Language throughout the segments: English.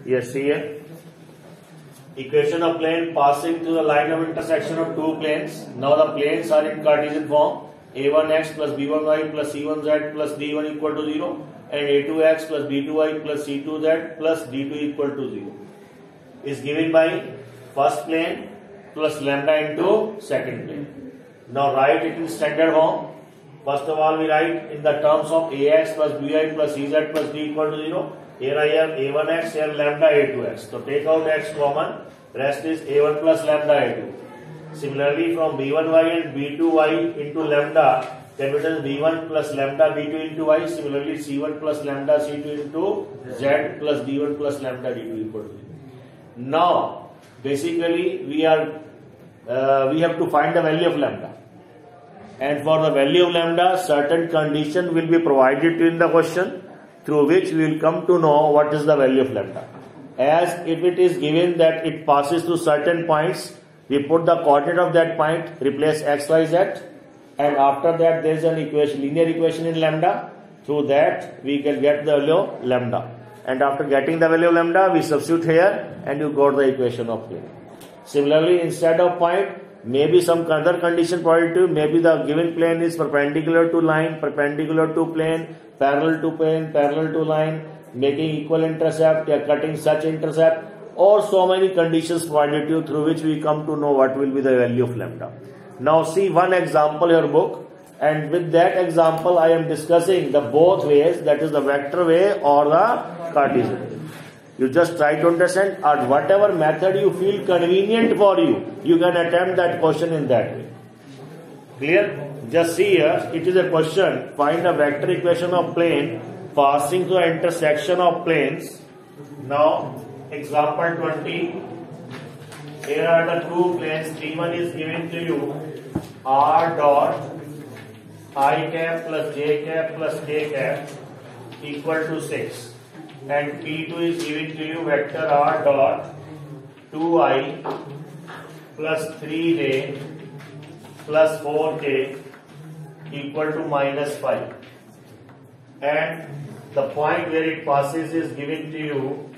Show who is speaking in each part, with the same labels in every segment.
Speaker 1: Yes, see here. Equation of plane passing through the line of intersection of two planes. Now the planes are in Cartesian form. A1x plus b1y plus c1z plus d1 equal to 0 and a2x plus b2y plus c2z plus d2 equal to 0 is given by first plane plus lambda into second plane. Now write it in standard form. First of all, we write in the terms of ax plus by plus cz plus d equal to 0. Here I have a1x, here lambda a2x. So take out x common, rest is a1 plus lambda a2. Similarly, from b1y and b2y into lambda, capital b1 plus lambda b2 into y. Similarly, c1 plus lambda c2 into z plus d1 plus lambda d2 equal to 0. Now, basically, we have to find the value of lambda. And for the value of lambda, certain condition will be provided in the question, through which we will come to know what is the value of lambda. As if it is given that it passes through certain points, we put the coordinate of that point, replace x, y, z, and after that there is an equation, linear equation in lambda. Through that we can get the value of lambda. And after getting the value of lambda, we substitute here and you got the equation of plane. Similarly, instead of point, maybe some other condition provided to you. Maybe the given plane is perpendicular to line, perpendicular to plane, parallel to plane, parallel to line, making equal intercept, or cutting such intercept, or so many conditions provided to you, through which we come to know what will be the value of lambda. Now see one example in your book, and with that example I am discussing the both ways, that is the vector way or the Cartesian way. You just try to understand, or whatever method you feel convenient for you, you can attempt that question in that way. Clear? Just see here, it is a question, find a vector equation of plane passing through the intersection of planes. Now, example 20, here are the two planes, P1 is given to you, r dot I cap plus j cap plus k cap equal to 6. And P2 is given to you vector r dot 2i plus 3j plus 4k equal to minus 5. And the point where it passes is given to you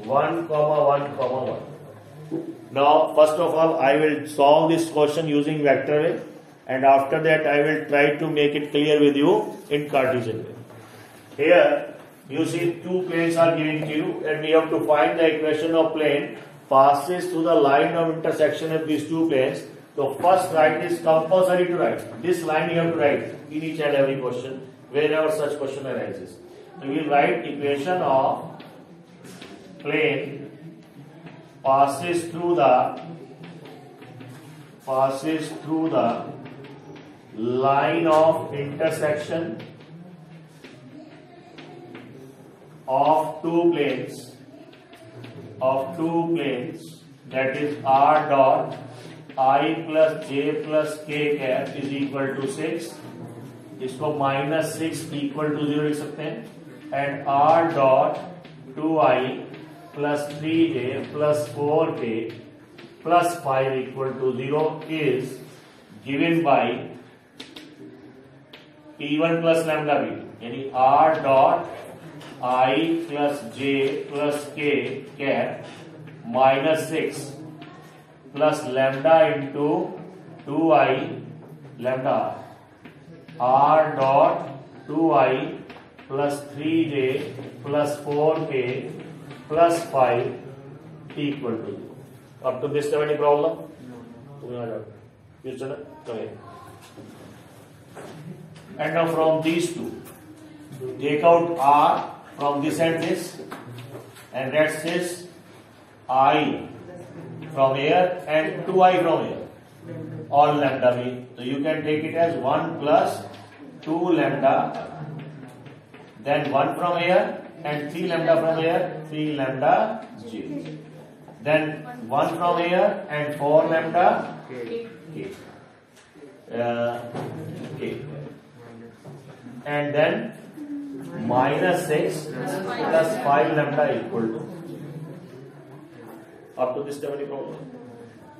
Speaker 1: 1, 1, 1. Now, first of all, I will solve this question using vector way, and after that I will try to make it clear with you in Cartesian way. Here, you see two planes are given to you, and we have to find the equation of plane passes through the line of intersection of these two planes. So first write is compulsory to write. This line you have to write in each and every question, wherever such question arises. So we will write equation of plane passes through the line of intersection of two planes, that is r dot I plus j plus k cap is equal to 6. इसको minus 6 equal to 0 लिख सकते हैं, and r dot 2i plus 3j plus 4k plus 5 equal to 0 is given by P1 plus lambda b, यानी r dot I plus j plus k cap minus 6 plus lambda into 2i lambda r dot 2i plus 3j plus 4k plus 5 equal to 0. Up to this, have any problem? And now from these two, take out r from this and this, and rest is I from here and 2i from here, all lambda b. So you can take it as 1 plus 2 lambda, then 1 from here and 3 lambda from here, 3 lambda j. Then 1 from here and 4 lambda k. And then minus 6 plus 5 lambda equal to. Up to this, any problem?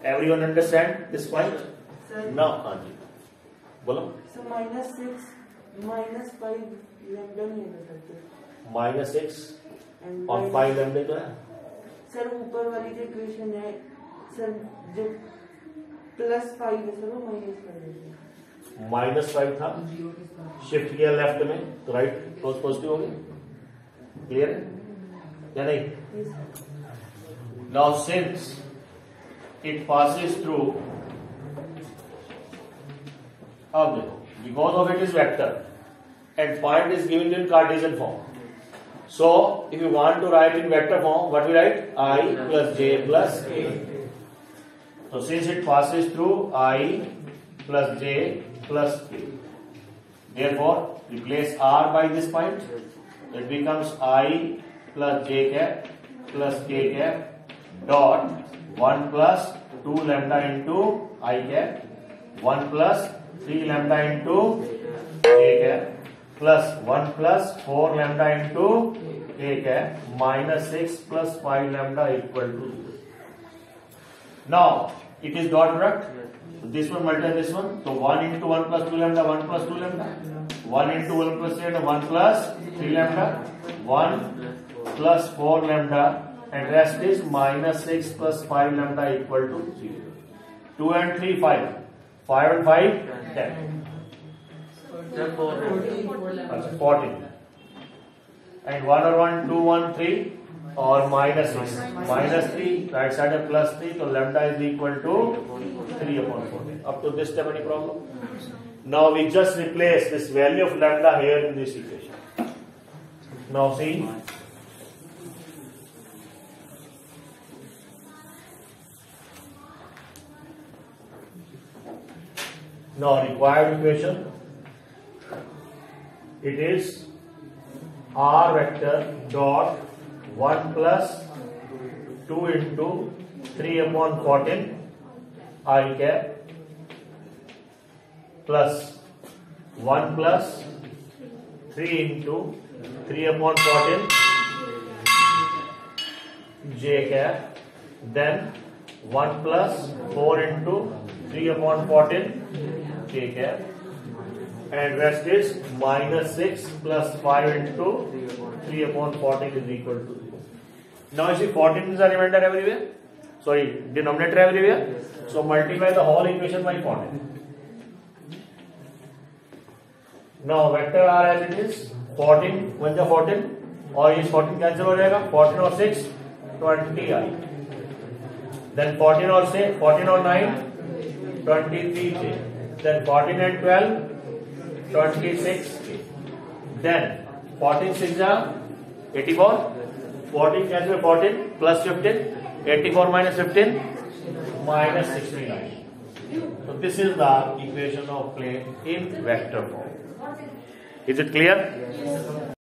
Speaker 1: Everyone understand this point?
Speaker 2: Sir,
Speaker 1: now, Anji, bolo.
Speaker 2: So minus 6, minus 5 lambda नहीं हो सकते.
Speaker 1: Minus 6
Speaker 2: And
Speaker 1: और 5 lambda तो है.
Speaker 2: Sir ऊपर वाली जो equation है सर, जो +5 है सर, वो माइनस कर देते
Speaker 1: -5 था, शिफ्ट किया लेफ्ट में तो राइट क्लोज पॉजिटिव हो गया। क्लियर है या नहीं?
Speaker 2: हैं।
Speaker 1: Now since it passes through, अब देखो, because of it is vector and point is given in Cartesian form. So, if you want to write in vector form, what we write? I plus j plus k. So, since it passes through I plus j plus k, therefore, replace r by this point. It becomes I plus j cap plus k cap dot 1 plus 2 lambda into I cap, 1 plus 3 lambda into k cap, plus 1 plus 4 lambda into k cap minus 6 plus 5 lambda equal to 0. Now, it is dot product. So this one multiply this one. So 1 into 1 plus 2 lambda, 1 plus 2 lambda. 1 into 1 plus 3 lambda, 1 plus 3 lambda. 1 plus 4 lambda. And rest is minus 6 plus 5 lambda equal to 0. 2 and 3, 5. 5 and 5, 10. 14. And 1 or 1, 2, 1, 3 or minus 6. Minus 3, right side is plus 3, so lambda is equal to 3 upon 14. Up to this step, any problem? Now we just replace this value of lambda here in this equation. Now see. Now required equation. It is r vector dot 1 plus 2 into 3 upon 14 I cap plus 1 plus 3 into 3 upon 14 j cap, then 1 plus 4 into 3 upon 14 k cap, and rest is minus 6 plus 5 into 3 upon 14 is equal to 0. Now you see 14 is a remainder everywhere, sorry, denominator everywhere, so multiply the whole equation by 14. Now vector r as it is 14 1 जा 14 और ये 14 cancel हो जाएगा, 14 और 6 20i, then 14 और 6 14 और 9 23j, then 14 and 12 26, then 14 6 जा 84, 14 cancel 14 plus 15, 84 minus 15 minus 69. So this is the equation of plane in vector form. Is it clear?
Speaker 2: Yes.